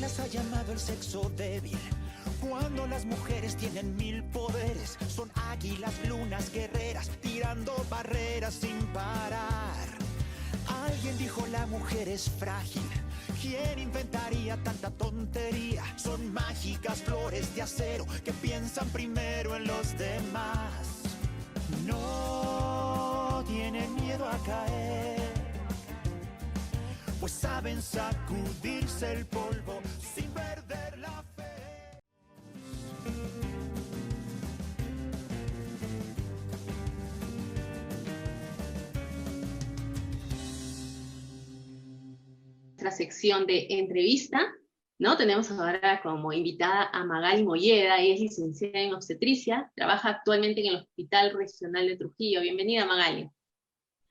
las ha llamado el sexo débil. Cuando las mujeres tienen mil poderes, son águilas, lunas, guerreras, tirando barreras sin parar. Alguien dijo la mujer es frágil. ¿Quién inventaría tanta tontería? Son mágicas flores de acero que piensan primero en los demás. No tienen miedo a caer, pues saben sacudirse el polvo sin perder la fe. Nuestra sección de entrevista, ¿no? Tenemos ahora como invitada a Magali Molleda. Ella es licenciada en obstetricia, trabaja actualmente en el Hospital Regional de Trujillo. Bienvenida, Magali.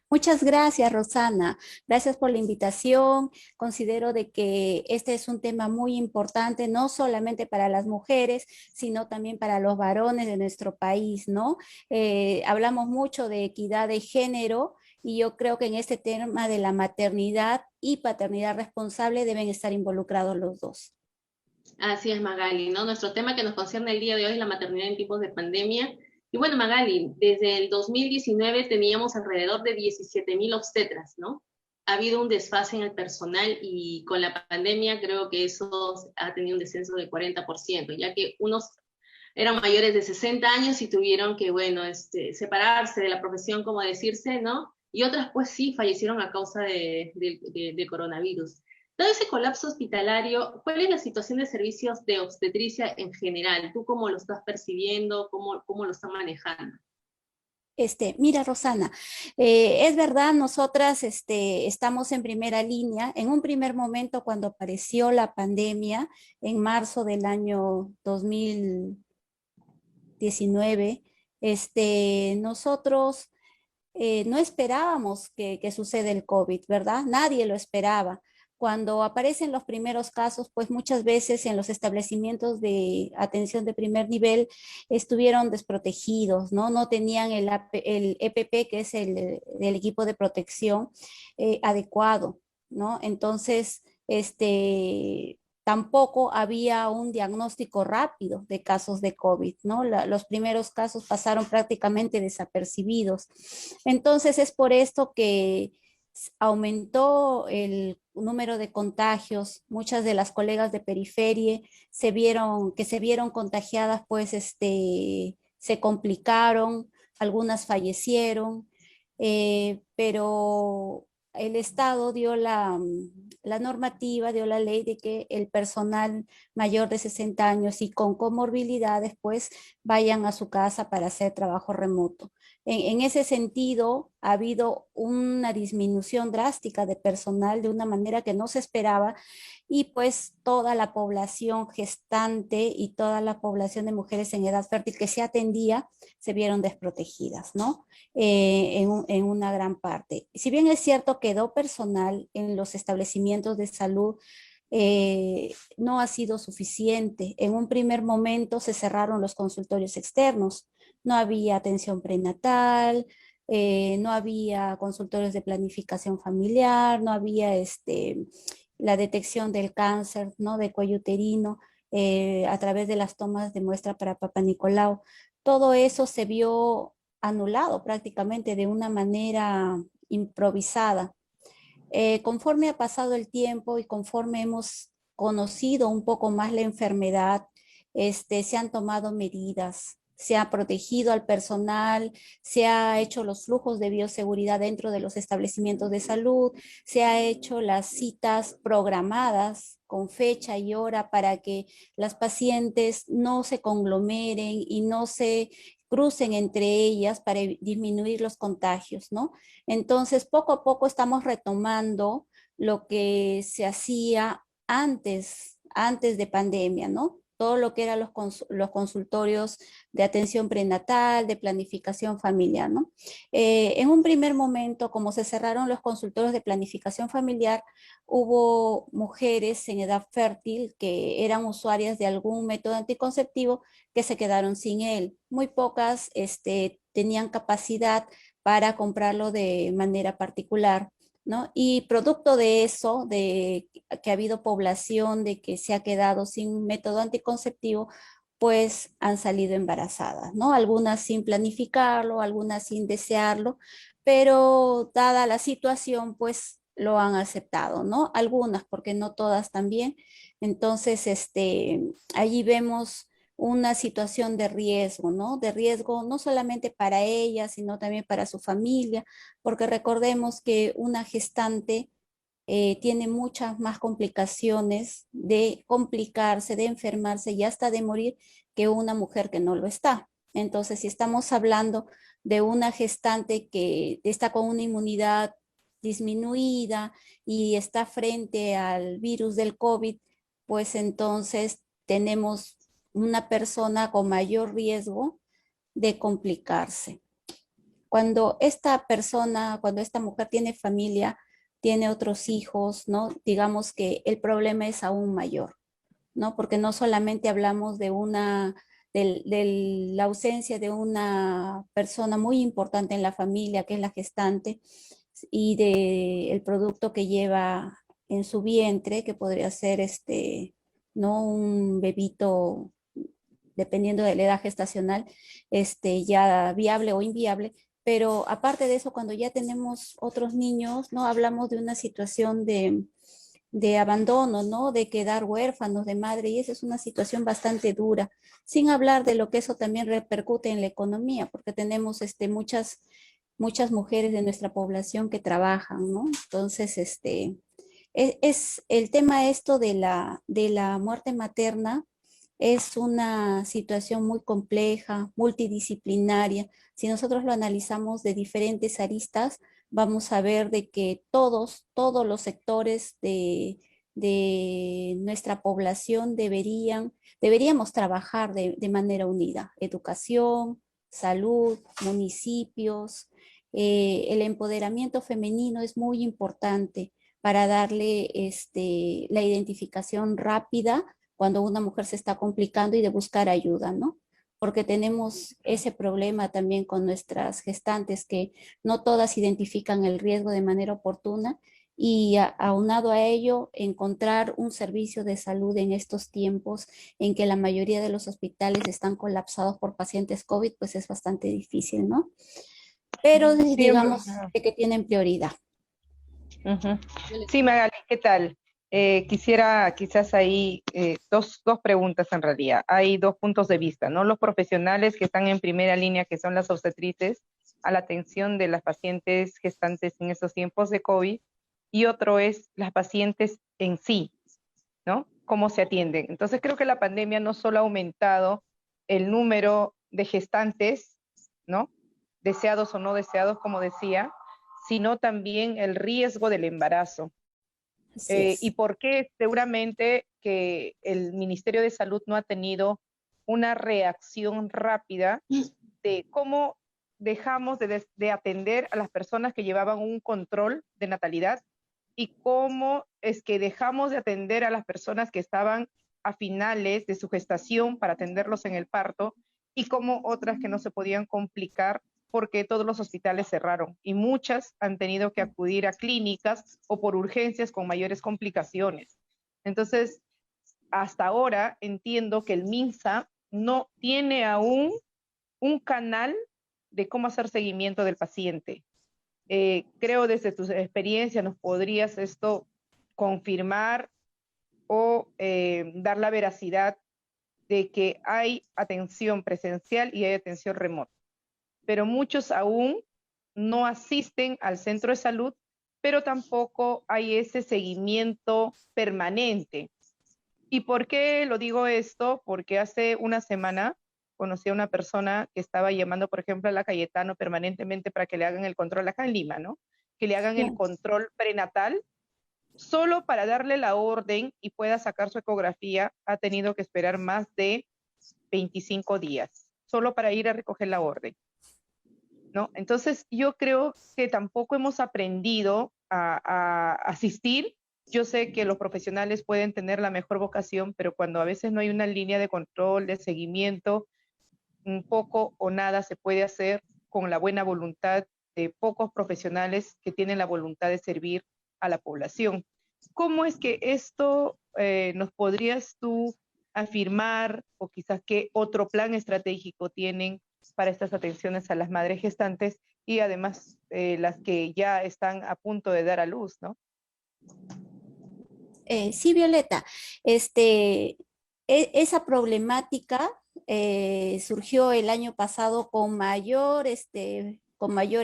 Muchas gracias, Rosana. Gracias por la invitación. Considero de que este es un tema muy importante, no solamente para las mujeres, sino también para los varones de nuestro país, ¿no? Hablamos mucho de equidad de género y yo creo que en este tema de la maternidad y paternidad responsable deben estar involucrados los dos. Así es, Magali, ¿no? Nuestro tema que nos concierne el día de hoy es la maternidad en tiempos de pandemia. Y bueno, Magali, desde el 2019 teníamos alrededor de 17.000 obstetras, ¿no? Ha habido un desfase en el personal y con la pandemia creo que eso ha tenido un descenso del 40%, ya que unos eran mayores de 60 años y tuvieron que, bueno, separarse de la profesión, como decirse, ¿no? Y otras pues sí fallecieron a causa de coronavirus. Todo ese colapso hospitalario, ¿cuál es la situación de servicios de obstetricia en general? ¿Tú cómo lo estás percibiendo? ¿Cómo lo estás manejando? Mira, Rosana, es verdad, nosotras estamos en primera línea. En un primer momento, cuando apareció la pandemia, en marzo del año 2019, nosotros no esperábamos que suceda el COVID, ¿verdad? Nadie lo esperaba. Cuando aparecen los primeros casos, pues muchas veces en los establecimientos de atención de primer nivel estuvieron desprotegidos, ¿no? No tenían el EPP, que es el equipo de protección adecuado, ¿no? Entonces, tampoco había un diagnóstico rápido de casos de COVID, ¿no? Los primeros casos pasaron prácticamente desapercibidos. Entonces es por esto que aumentó el número de contagios. Muchas de las colegas de periferia se vieron contagiadas, pues se complicaron, algunas fallecieron, pero el Estado dio la normativa, dio la ley de que el personal mayor de 60 años y con comorbilidades pues vayan a su casa para hacer trabajo remoto. En ese sentido, ha habido una disminución drástica de personal de una manera que no se esperaba y pues toda la población gestante y toda la población de mujeres en edad fértil que se atendía se vieron desprotegidas, ¿no? En una gran parte. Si bien es cierto, quedó personal en los establecimientos de salud, no ha sido suficiente. En un primer momento se cerraron los consultorios externos, no había atención prenatal, no había consultorios de planificación familiar, no había la detección del cáncer, ¿no? De cuello uterino a través de las tomas de muestra para Papa Nicolau. Todo eso se vio anulado prácticamente de una manera improvisada. Conforme ha pasado el tiempo y conforme hemos conocido un poco más la enfermedad, se han tomado medidas, se ha protegido al personal, se ha hecho los flujos de bioseguridad dentro de los establecimientos de salud, se ha hecho las citas programadas con fecha y hora para que las pacientes no se conglomeren y no se crucen entre ellas para disminuir los contagios, ¿no? Entonces, poco a poco estamos retomando lo que se hacía antes de pandemia, ¿no? Todo lo que eran los consultorios de atención prenatal, de planificación familiar, ¿no? En un primer momento, como se cerraron los consultorios de planificación familiar, hubo mujeres en edad fértil que eran usuarias de algún método anticonceptivo que se quedaron sin él. Muy pocas tenían capacidad para comprarlo de manera particular. ¿no? Y producto de eso, de que ha habido población, de que se ha quedado sin método anticonceptivo, pues han salido embarazadas, ¿no? Algunas sin planificarlo, algunas sin desearlo, pero dada la situación, pues lo han aceptado, ¿no? Algunas, porque no todas también. Entonces, allí vemos una situación de riesgo, ¿no? De riesgo no solamente para ella, sino también para su familia, porque recordemos que una gestante tiene muchas más complicaciones de complicarse, de enfermarse y hasta de morir que una mujer que no lo está. Entonces, si estamos hablando de una gestante que está con una inmunidad disminuida y está frente al virus del COVID, pues entonces tenemos una persona con mayor riesgo de complicarse. Cuando esta persona, cuando esta mujer tiene familia, tiene otros hijos, ¿no? Digamos que el problema es aún mayor, ¿no? Porque no solamente hablamos de la ausencia de una persona muy importante en la familia, que es la gestante, y de el producto que lleva en su vientre, que podría ser ¿no? Un bebito, dependiendo de la edad gestacional, ya viable o inviable. Pero aparte de eso, cuando ya tenemos otros niños, ¿no? Hablamos de una situación de abandono, ¿no? De quedar huérfanos de madre, y esa es una situación bastante dura, sin hablar de lo que eso también repercute en la economía, porque tenemos muchas mujeres de nuestra población que trabajan, ¿no? Entonces, es el tema esto de la muerte materna es una situación muy compleja, multidisciplinaria. Si nosotros lo analizamos de diferentes aristas, vamos a ver de que todos los sectores de nuestra población deberíamos trabajar de manera unida. Educación, salud, municipios, el empoderamiento femenino es muy importante para darle la identificación rápida cuando una mujer se está complicando y de buscar ayuda, ¿no? Porque tenemos ese problema también con nuestras gestantes, que no todas identifican el riesgo de manera oportuna y aunado a ello, encontrar un servicio de salud en estos tiempos en que la mayoría de los hospitales están colapsados por pacientes COVID, pues es bastante difícil, ¿no? Pero Sí, digamos que tienen prioridad. ujú. Sí, Magali, ¿qué tal? Quisiera quizás ahí dos preguntas en realidad. Hay dos puntos de vista, ¿no? Los profesionales que están en primera línea, que son las obstetrices, a la atención de las pacientes gestantes en estos tiempos de COVID, y otro es las pacientes en sí, ¿no? Cómo se atienden. Entonces creo que la pandemia no solo ha aumentado el número de gestantes, ¿no? Deseados o no deseados, como decía, sino también el riesgo del embarazo. Así ¿Y es. por qué? Seguramente que el Ministerio de Salud no ha tenido una reacción rápida de cómo dejamos de atender a las personas que llevaban un control de natalidad y cómo es que dejamos de atender a las personas que estaban a finales de su gestación para atenderlos en el parto, y cómo otras que no se podían complicar porque todos los hospitales cerraron y muchas han tenido que acudir a clínicas o por urgencias con mayores complicaciones. Entonces, hasta ahora entiendo que el MINSA no tiene aún un canal de cómo hacer seguimiento del paciente. Creo desde tu experiencia nos podrías esto confirmar o dar la veracidad de que hay atención presencial y hay atención remota, pero muchos aún no asisten al centro de salud, pero tampoco hay ese seguimiento permanente. ¿Y por qué lo digo esto? Porque hace una semana conocí a una persona que estaba llamando, por ejemplo, a la Cayetano permanentemente para que le hagan el control acá en Lima, ¿no? Que le hagan el control prenatal, solo para darle la orden y pueda sacar su ecografía. Ha tenido que esperar más de 25 días, solo para ir a recoger la orden, ¿no? Entonces, yo creo que tampoco hemos aprendido a asistir. Yo sé que los profesionales pueden tener la mejor vocación, pero cuando a veces no hay una línea de control, de seguimiento, un poco o nada se puede hacer con la buena voluntad pocos profesionales que tienen la voluntad de servir a la población. ¿Cómo es que esto nos podrías tú afirmar, o quizás qué otro plan estratégico tienen para estas atenciones a las madres gestantes y además las que ya están a punto de dar a luz, ¿no? Sí, Violeta, esa problemática surgió el año pasado con mayor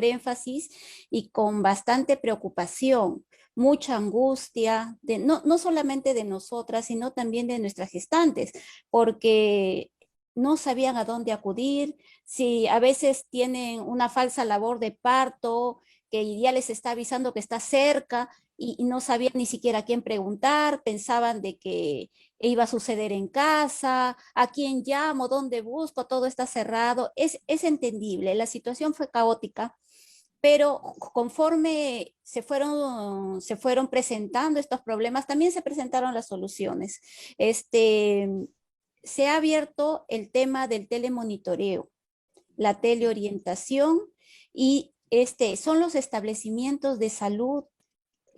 énfasis y con bastante preocupación, mucha angustia, no solamente de nosotras, sino también de nuestras gestantes, porque no sabían a dónde acudir, si a veces tienen una falsa labor de parto, que ya les está avisando que está cerca, y no sabían ni siquiera a quién preguntar, pensaban de que iba a suceder en casa, a quién llamo, dónde busco, todo está cerrado. Es entendible, la situación fue caótica, pero conforme se fueron presentando estos problemas, también se presentaron las soluciones. Se ha abierto el tema del telemonitoreo, la teleorientación, y son los establecimientos de salud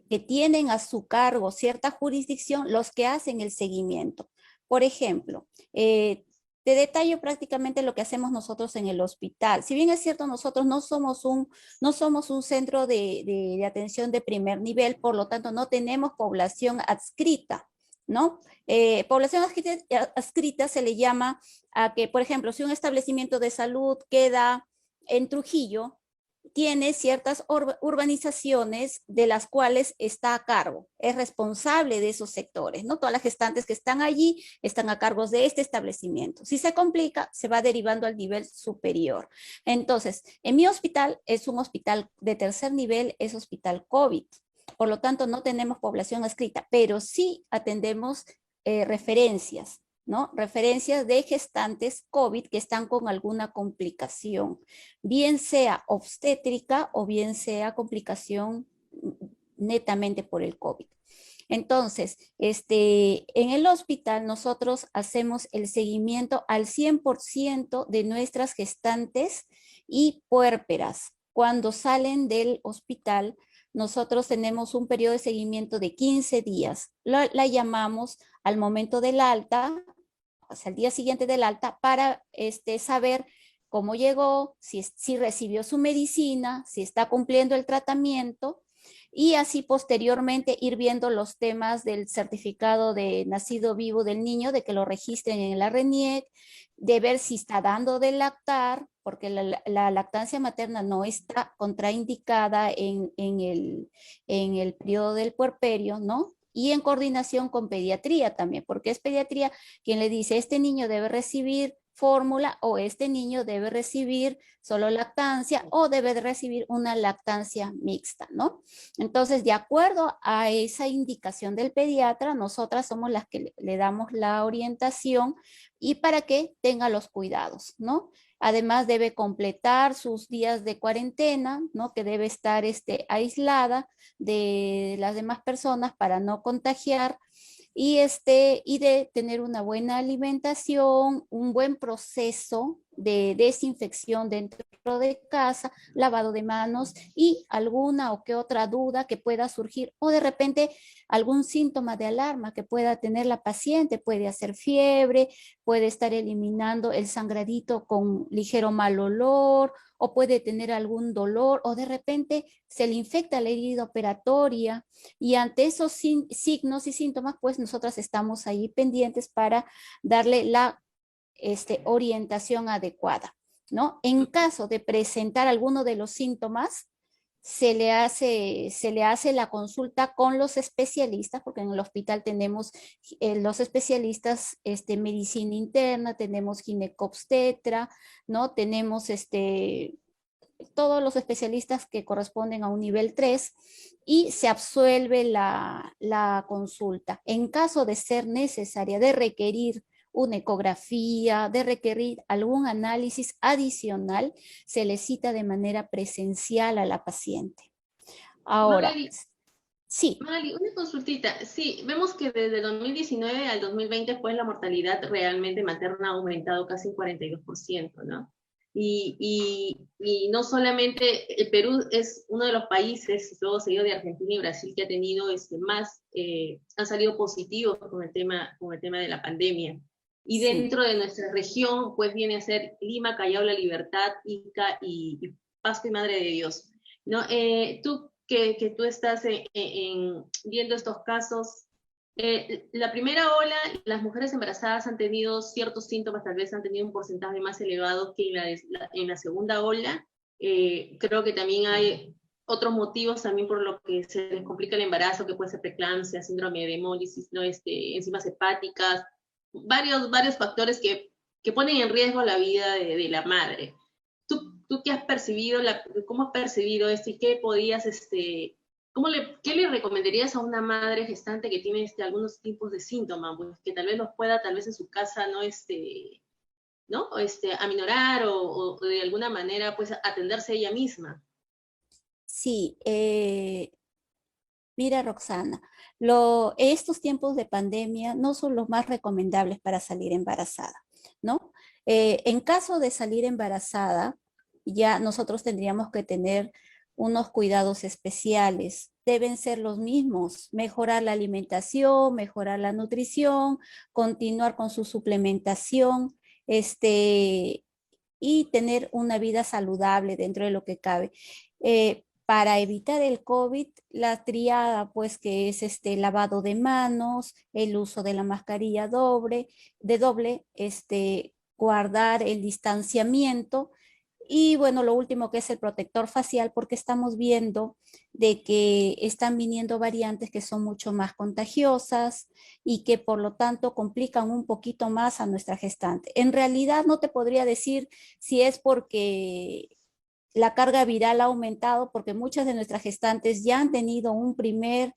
que tienen a su cargo cierta jurisdicción los que hacen el seguimiento. Por ejemplo, te detallo prácticamente lo que hacemos nosotros en el hospital. Si bien es cierto, nosotros no somos un centro de atención de primer nivel, por lo tanto no tenemos población adscrita, ¿no? Población adscrita se le llama a que, por ejemplo, si un establecimiento de salud queda en Trujillo, tiene ciertas urbanizaciones de las cuales está a cargo, es responsable de esos sectores, ¿no? Todas las gestantes que están allí están a cargo de este establecimiento. Si se complica, se va derivando al nivel superior. Entonces, en mi hospital es un hospital de tercer nivel, es hospital COVID. Por lo tanto, no tenemos población adscrita, pero sí atendemos referencias, ¿no? Referencias de gestantes COVID que están con alguna complicación, bien sea obstétrica o bien sea complicación netamente por el COVID. Entonces, en el hospital nosotros hacemos el seguimiento al 100% de nuestras gestantes y puérperas. Cuando salen del hospital, nosotros tenemos un periodo de seguimiento de 15 días. La llamamos al momento del alta, o sea, al día siguiente del alta, para saber cómo llegó, si recibió su medicina, si está cumpliendo el tratamiento, y así posteriormente ir viendo los temas del certificado de nacido vivo del niño, de que lo registren en la RENIEC, de ver si está dando de lactar, porque la lactancia materna no está contraindicada en el periodo del puerperio, ¿no? Y en coordinación con pediatría también, porque es pediatría quien le dice, este niño debe recibir fórmula o este niño debe recibir solo lactancia o debe de recibir una lactancia mixta, ¿no? Entonces, de acuerdo a esa indicación del pediatra, nosotras somos las que le damos la orientación y para que tenga los cuidados, ¿no? Además debe completar sus días de cuarentena, ¿no? Que debe estar aislada de las demás personas para no contagiar y de tener una buena alimentación, un buen proceso de desinfección dentro de casa, lavado de manos y alguna o que otra duda que pueda surgir o de repente algún síntoma de alarma que pueda tener la paciente, puede hacer fiebre, puede estar eliminando el sangradito con ligero mal olor o puede tener algún dolor o de repente se le infecta la herida operatoria y ante esos signos y síntomas pues nosotras estamos ahí pendientes para darle la orientación adecuada, ¿no? En caso de presentar alguno de los síntomas, se le hace la consulta con los especialistas, porque en el hospital tenemos los especialistas medicina interna, tenemos ginecobstetra, ¿no? Tenemos todos los especialistas que corresponden a un nivel 3 y se absuelve la consulta. En caso de ser necesaria, de requerir una ecografía, de requerir algún análisis adicional, se le cita de manera presencial a la paciente. Ahora, Magali, sí. Magali, una consultita. Sí, vemos que desde 2019 al 2020 pues la mortalidad realmente materna ha aumentado casi un 42%, ¿no? Y no solamente el Perú es uno de los países, luego seguido de Argentina y Brasil, que ha tenido más, han salido positivos con el tema de la pandemia. Y Sí. dentro de nuestra región, pues viene a ser Lima, Callao, La Libertad, Ica y Pasco y Madre de Dios. ¿No? Tú que tú estás viendo estos casos, la primera ola, las mujeres embarazadas han tenido ciertos síntomas, tal vez han tenido un porcentaje más elevado que en la segunda ola. Creo que también hay otros motivos también por lo que se les complica el embarazo, que puede ser preeclampsia, síndrome de hemólisis, ¿no? Enzimas hepáticas, varios factores que ponen en riesgo la vida de la madre. ¿Tú qué has percibido, cómo has percibido esto y qué podías, qué le recomendarías a una madre gestante que tiene algunos tipos de síntomas, pues, que tal vez los pueda, tal vez en su casa, ¿no? Aminorar o de alguna manera, pues, atenderse ella misma? Sí, mira, Roxana, estos tiempos de pandemia no son los más recomendables para salir embarazada, ¿no? En caso de salir embarazada, ya nosotros tendríamos que tener unos cuidados especiales. Deben ser los mismos, mejorar la alimentación, mejorar la nutrición, continuar con su suplementación, y tener una vida saludable dentro de lo que cabe. Para evitar el COVID, la triada, pues que es lavado de manos, el uso de la mascarilla doble, guardar el distanciamiento y bueno, lo último que es el protector facial, porque estamos viendo de que están viniendo variantes que son mucho más contagiosas y que por lo tanto complican un poquito más a nuestra gestante. En realidad no te podría decir si es porque la carga viral ha aumentado porque muchas de nuestras gestantes ya han tenido un primer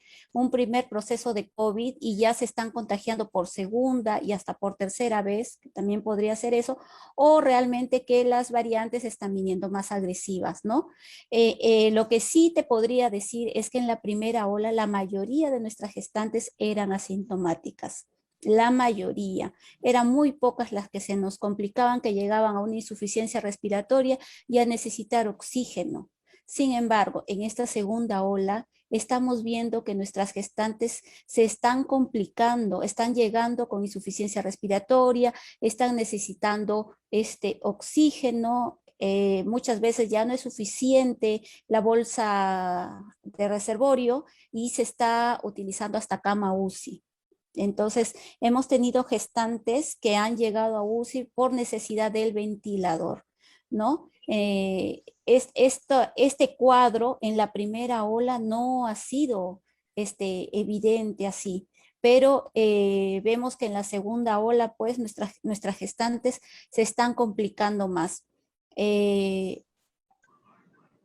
proceso de COVID y ya se están contagiando por segunda y hasta por tercera vez, que también podría ser eso, o realmente que las variantes están viniendo más agresivas, ¿no? Lo que sí te podría decir es que en la primera ola la mayoría de nuestras gestantes eran asintomáticas. La mayoría. Eran muy pocas las que se nos complicaban, que llegaban a una insuficiencia respiratoria y a necesitar oxígeno. Sin embargo, en esta segunda ola estamos viendo que nuestras gestantes se están complicando, están llegando con insuficiencia respiratoria, están necesitando este oxígeno. Muchas veces ya no es suficiente la bolsa de reservorio y se está utilizando hasta cama UCI. Entonces, hemos tenido gestantes que han llegado a UCI por necesidad del ventilador, ¿no? Este cuadro en la primera ola no ha sido evidente así, pero vemos que en la segunda ola, pues, nuestras gestantes se están complicando más.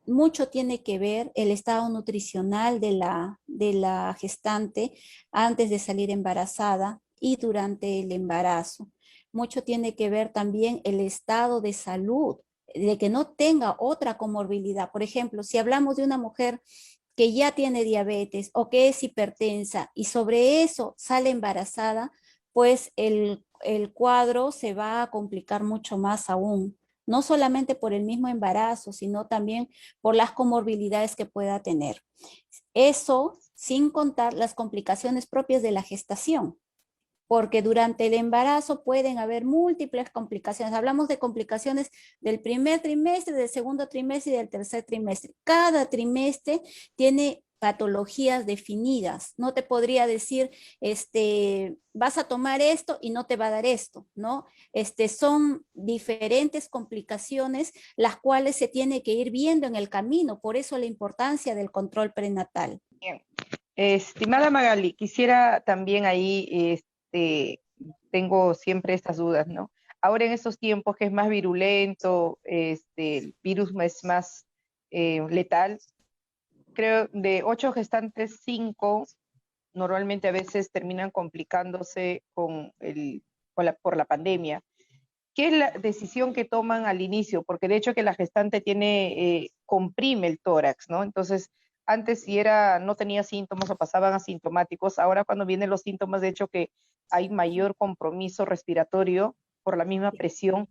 Mucho tiene que ver el estado nutricional de la gestante antes de salir embarazada y durante el embarazo. Mucho tiene que ver también el estado de salud, de que no tenga otra comorbilidad. Por ejemplo, si hablamos de una mujer que ya tiene diabetes o que es hipertensa y sobre eso sale embarazada, pues el cuadro se va a complicar mucho más aún, no solamente por el mismo embarazo, sino también por las comorbilidades que pueda tener. Eso sin contar las complicaciones propias de la gestación, porque durante el embarazo pueden haber múltiples complicaciones. Hablamos de complicaciones del primer trimestre, del segundo trimestre y del tercer trimestre. Cada trimestre tiene patologías definidas. No te podría decir, vas a tomar esto y no te va a dar esto, ¿no? Son diferentes complicaciones las cuales se tiene que ir viendo en el camino. Por eso la importancia del control prenatal. Bien. Estimada Magali, quisiera también ahí, tengo siempre estas dudas, ¿no? Ahora en estos tiempos que es más virulento, el virus es más letal, creo de 8 gestantes, 5 normalmente a veces terminan complicándose por la pandemia. ¿Qué es la decisión que toman al inicio? Porque de hecho que la gestante comprime el tórax, ¿no? Entonces, antes si no tenía síntomas o pasaban asintomáticos, ahora cuando vienen los síntomas, de hecho que hay mayor compromiso respiratorio por la misma presión.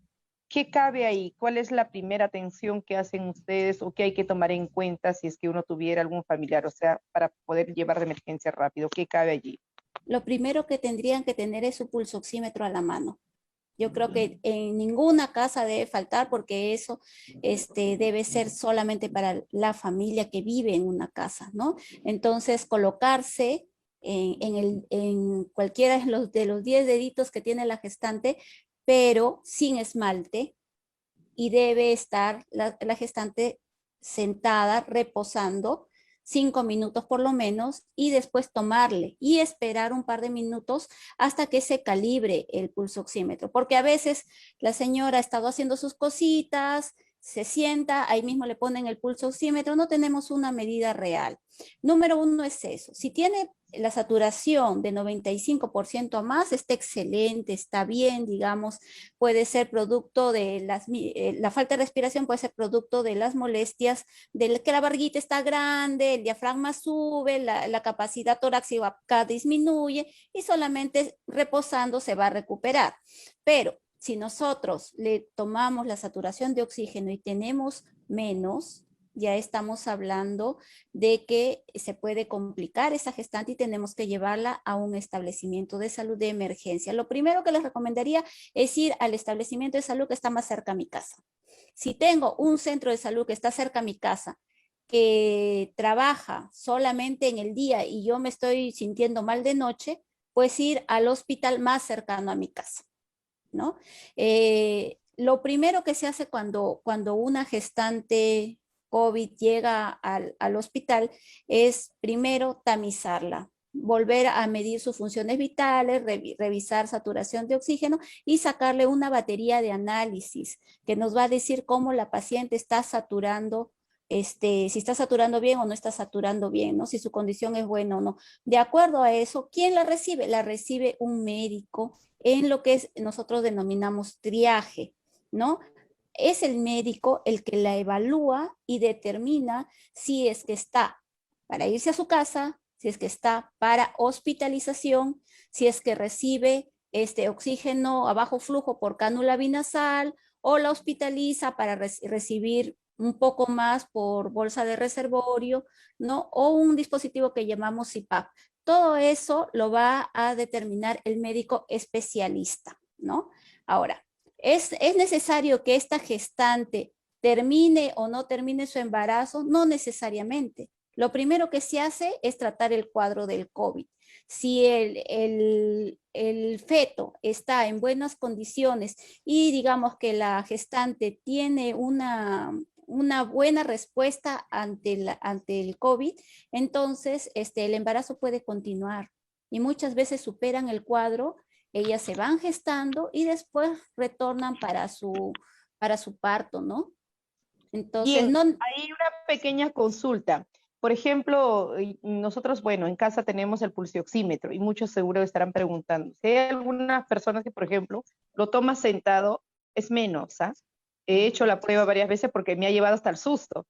¿qué cabe ahí? ¿Cuál es la primera atención que hacen ustedes o que hay que tomar en cuenta si es que uno tuviera algún familiar? O sea, para poder llevar de emergencia rápido, ¿qué cabe allí? Lo primero que tendrían que tener es su pulsoxímetro a la mano. Yo creo que en ninguna casa debe faltar porque eso debe ser solamente para la familia que vive en una casa, ¿no? Entonces, colocarse en cualquiera de los 10 deditos que tiene la gestante, pero sin esmalte, y debe estar la gestante sentada, reposando 5 minutos por lo menos, y después tomarle y esperar un par de minutos hasta que se calibre el pulsoxímetro, porque a veces la señora ha estado haciendo sus cositas, se sienta, ahí mismo le ponen el pulsoxímetro, no tenemos una medida real. Número uno es eso. Si tiene la saturación de 95% a más, está excelente, está bien, digamos, puede ser producto de la falta de respiración, puede ser producto de las molestias, de que la barriguita está grande, el diafragma sube, la capacidad torácica disminuye y solamente reposando se va a recuperar. Pero si nosotros le tomamos la saturación de oxígeno y tenemos menos, ya estamos hablando de que se puede complicar esa gestante y tenemos que llevarla a un establecimiento de salud de emergencia. Lo primero que les recomendaría es ir al establecimiento de salud que está más cerca a mi casa. Si tengo un centro de salud que está cerca a mi casa, que trabaja solamente en el día y yo me estoy sintiendo mal de noche, pues ir al hospital más cercano a mi casa, ¿no? Lo primero que se hace cuando una gestante COVID llega al hospital es primero tamizarla, volver a medir sus funciones vitales, revisar saturación de oxígeno y sacarle una batería de análisis que nos va a decir cómo la paciente está saturando, si está saturando bien o no está saturando bien, ¿no? Si su condición es buena o no. De acuerdo a eso, ¿quién la recibe? La recibe un médico en lo que nosotros denominamos triaje, ¿no? Es el médico el que la evalúa y determina si es que está para irse a su casa, si es que está para hospitalización, si es que recibe este oxígeno a bajo flujo por cánula binasal o la hospitaliza para recibir un poco más por bolsa de reservorio, ¿no? O un dispositivo que llamamos CPAP. Todo eso lo va a determinar el médico especialista, ¿no? Ahora, ¿es necesario que esta gestante termine o no termine su embarazo? No necesariamente. Lo primero que se hace es tratar el cuadro del COVID. Si el feto está en buenas condiciones y digamos que la gestante tiene una buena respuesta ante el COVID, entonces el embarazo puede continuar y muchas veces superan el cuadro, ellas se van gestando y después retornan para su parto, ¿no? Entonces, Bien, no, hay una pequeña consulta. Por ejemplo, nosotros, bueno, en casa tenemos el pulsioxímetro y muchos seguro estarán preguntando. Si hay algunas personas que, por ejemplo, lo toman sentado, es menos, ¿ah? He hecho la prueba varias veces porque me ha llevado hasta el susto.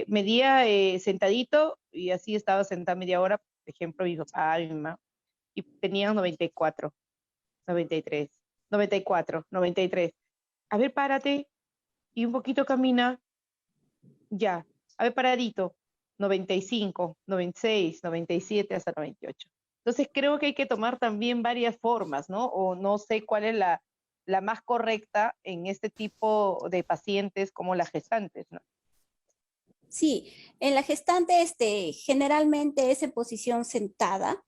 Medía sentadito y así estaba sentada media hora, por ejemplo, mi papá, mi mamá, y tenían 94, 93, 94, 93. A ver, párate y un poquito camina. Ya, a ver, paradito, 95, 96, 97 hasta 98. Entonces creo que hay que tomar también varias formas, ¿no? O no sé cuál es la más correcta en este tipo de pacientes como las gestantes, ¿no? sí, en la gestante generalmente es en posición sentada,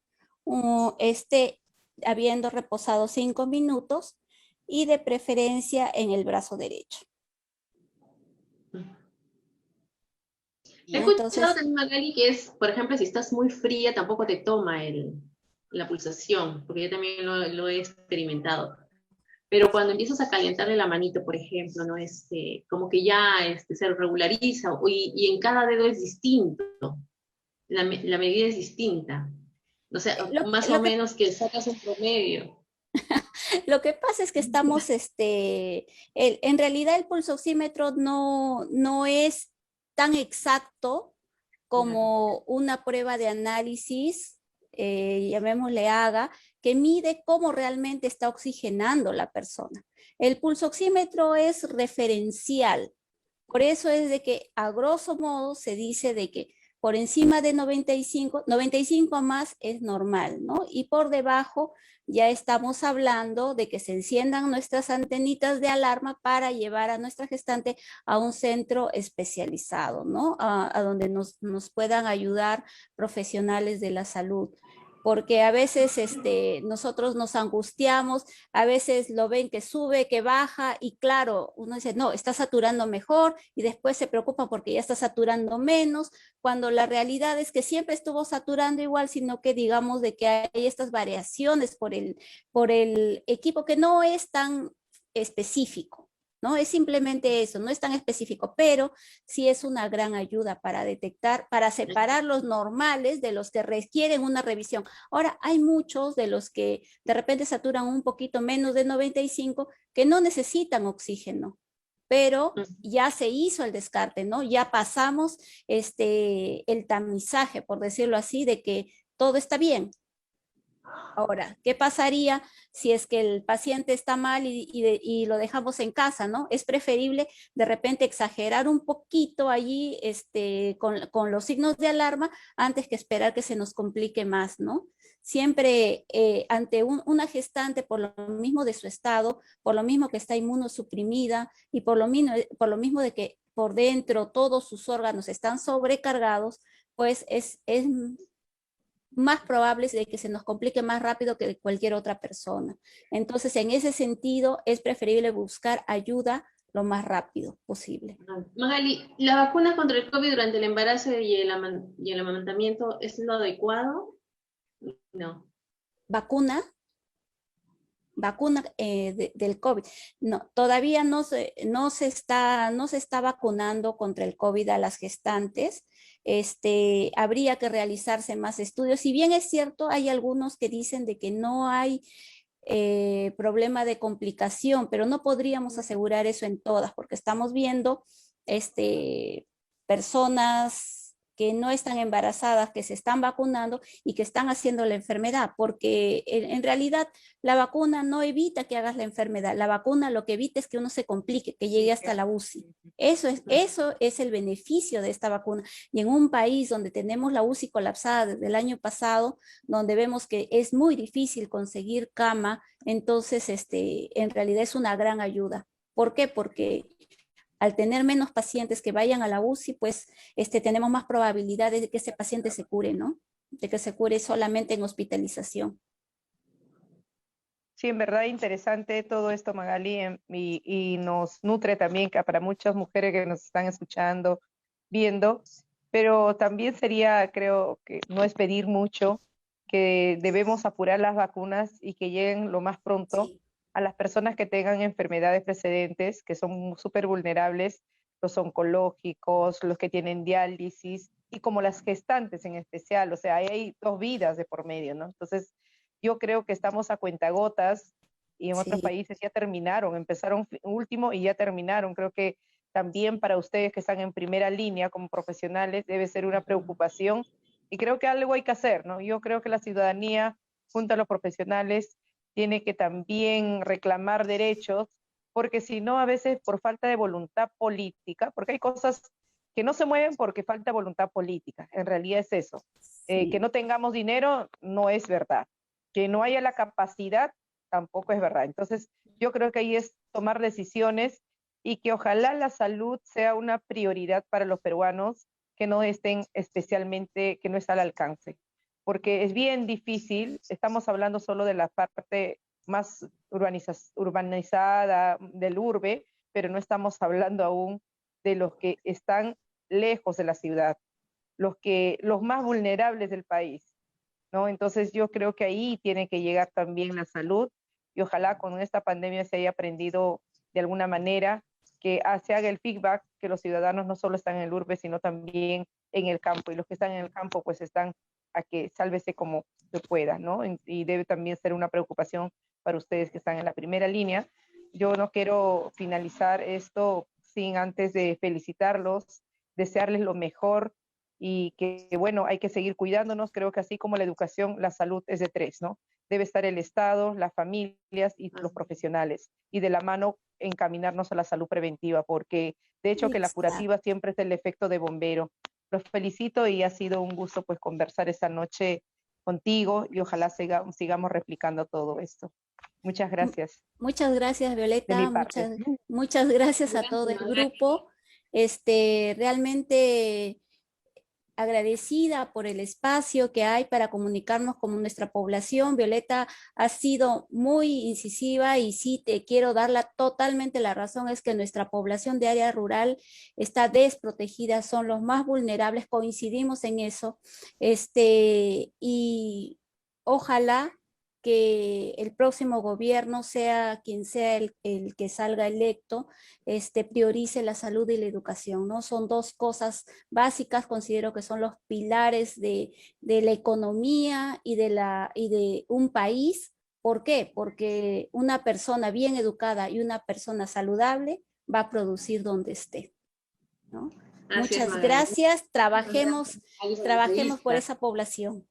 habiendo reposado 5 minutos y de preferencia en el brazo derecho. He ¿No? escuchado Entonces, también, Magali, que es, por ejemplo, si estás muy fría, tampoco te toma la pulsación, porque yo también lo he experimentado. Pero cuando empiezas a calentarle la manito, por ejemplo, ¿no? Como que ya se regulariza y en cada dedo es distinto, la medida es distinta. O sea, lo, más o lo que menos que sacas un promedio. Lo que pasa es que estamos, en realidad el pulsoxímetro no es tan exacto Claro. como una prueba de análisis llamémosle AGA, que mide cómo realmente está oxigenando la persona. El pulsoxímetro es referencial, por eso es de que a grosso modo se dice de que por encima de 95 más es normal, ¿no? Y por debajo ya estamos hablando de que se enciendan nuestras antenitas de alarma para llevar a nuestra gestante a un centro especializado, ¿no? A donde nos puedan ayudar profesionales de la salud. Porque a veces nosotros nos angustiamos, a veces lo ven que sube, que baja, y claro, uno dice, no, está saturando mejor, y después se preocupa porque ya está saturando menos, cuando la realidad es que siempre estuvo saturando igual, sino que digamos de que hay estas variaciones por el equipo que no es tan específico. ¿No? Es simplemente eso, no es tan específico, pero sí es una gran ayuda para detectar, para separar los normales de los que requieren una revisión. Ahora, hay muchos de los que de repente saturan un poquito menos de 95 que no necesitan oxígeno, pero ya se hizo el descarte, ¿no? Ya pasamos el tamizaje, por decirlo así, de que todo está bien. Ahora, ¿qué pasaría si es que el paciente está mal y lo dejamos en casa, ¿no? Es preferible de repente exagerar un poquito allí con los signos de alarma antes que esperar que se nos complique más, ¿no? Siempre ante una gestante, por lo mismo de su estado, por lo mismo que está inmunosuprimida y por lo mismo de que por dentro todos sus órganos están sobrecargados, pues es más probables de que se nos complique más rápido que de cualquier otra persona. Entonces, en ese sentido, es preferible buscar ayuda lo más rápido posible. Magali, ¿la vacuna contra el COVID durante el embarazo y el amamantamiento es lo adecuado? No. ¿Vacuna? Del COVID. No, todavía no se está vacunando contra el COVID a las gestantes. Habría que realizarse más estudios. Si bien es cierto, hay algunos que dicen de que no hay problema de complicación, pero no podríamos asegurar eso en todas, porque estamos viendo personas que no están embarazadas, que se están vacunando y que están haciendo la enfermedad, porque en realidad la vacuna no evita que hagas la enfermedad, la vacuna lo que evita es que uno se complique, que llegue hasta la UCI. Eso es el beneficio de esta vacuna. Y en un país donde tenemos la UCI colapsada desde el año pasado, donde vemos que es muy difícil conseguir cama, entonces en realidad es una gran ayuda. ¿Por qué? Porque al tener menos pacientes que vayan a la UCI, pues tenemos más probabilidades de que ese paciente se cure, ¿no? De que se cure solamente en hospitalización. Sí, en verdad interesante todo esto, Magali, y nos nutre también para muchas mujeres que nos están escuchando, viendo, pero también sería, creo que no es pedir mucho, que debemos apurar las vacunas y que lleguen lo más pronto Sí. a las personas que tengan enfermedades precedentes, que son súper vulnerables, los oncológicos, los que tienen diálisis, y como las gestantes en especial, o sea, hay dos vidas de por medio, ¿no? Entonces, yo creo que estamos a cuentagotas y en otros Sí. países ya terminaron, empezaron último y ya terminaron. Creo que también para ustedes que están en primera línea como profesionales debe ser una preocupación y creo que algo hay que hacer, ¿no? Yo creo que la ciudadanía, junto a los profesionales, tiene que también reclamar derechos, porque si no, a veces por falta de voluntad política, porque hay cosas que no se mueven porque falta voluntad política, en realidad es eso. Sí. Que no tengamos dinero no es verdad. Que no haya la capacidad tampoco es verdad. Entonces, yo creo que ahí es tomar decisiones y que ojalá la salud sea una prioridad para los peruanos que no estén especialmente, que no está al alcance. Porque es bien difícil, estamos hablando solo de la parte más urbanizada del urbe, pero no estamos hablando aún de los que están lejos de la ciudad, los más vulnerables del país, ¿no? Entonces yo creo que ahí tiene que llegar también la salud y ojalá con esta pandemia se haya aprendido de alguna manera que se haga el feedback, que los ciudadanos no solo están en el urbe, sino también en el campo, y los que están en el campo pues están a que sálvese como se pueda, ¿no? Y debe también ser una preocupación para ustedes que están en la primera línea. Yo no quiero finalizar esto sin antes de felicitarlos, desearles lo mejor y que, bueno, hay que seguir cuidándonos. Creo que así como la educación, la salud es de tres, ¿no? Debe estar el Estado, las familias y los profesionales, y de la mano encaminarnos a la salud preventiva, porque de hecho que la curativa siempre es el efecto de bombero. Los felicito y ha sido un gusto pues conversar esta noche contigo y ojalá sigamos replicando todo esto. Muchas gracias. Muchas gracias, Violeta. De mi parte. Muchas gracias a todo el grupo. Realmente agradecida por el espacio que hay para comunicarnos con nuestra población. Violeta ha sido muy incisiva y sí te quiero dar totalmente la razón, es que nuestra población de área rural está desprotegida, son los más vulnerables, coincidimos en eso, y ojalá que el próximo gobierno, sea quien sea el que salga electo, priorice la salud y la educación, ¿no? Son dos cosas básicas, considero que son los pilares de la economía y de un país. ¿Por qué? Porque una persona bien educada y una persona saludable va a producir donde esté, ¿no? Muchas gracias, trabajemos por esa población.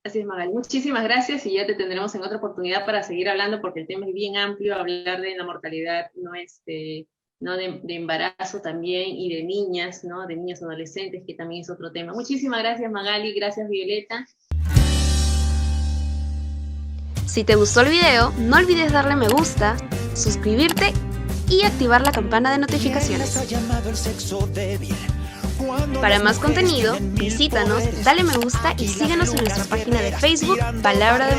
Así es, Magali. Muchísimas gracias y ya te tendremos en otra oportunidad para seguir hablando, porque el tema es bien amplio, hablar de la mortalidad, ¿no? De embarazo también, y de niñas, ¿no? De niñas adolescentes, que también es otro tema. Muchísimas gracias, Magali, gracias, Violeta. Si te gustó el video, no olvides darle me gusta, suscribirte y activar la campana de notificaciones. Para más contenido, visítanos, dale me gusta y síguenos en nuestra página de Facebook, Palabra de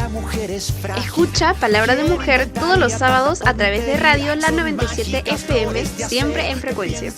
Mujer. Escucha Palabra de Mujer todos los sábados a través de radio La 97 FM, siempre en frecuencia.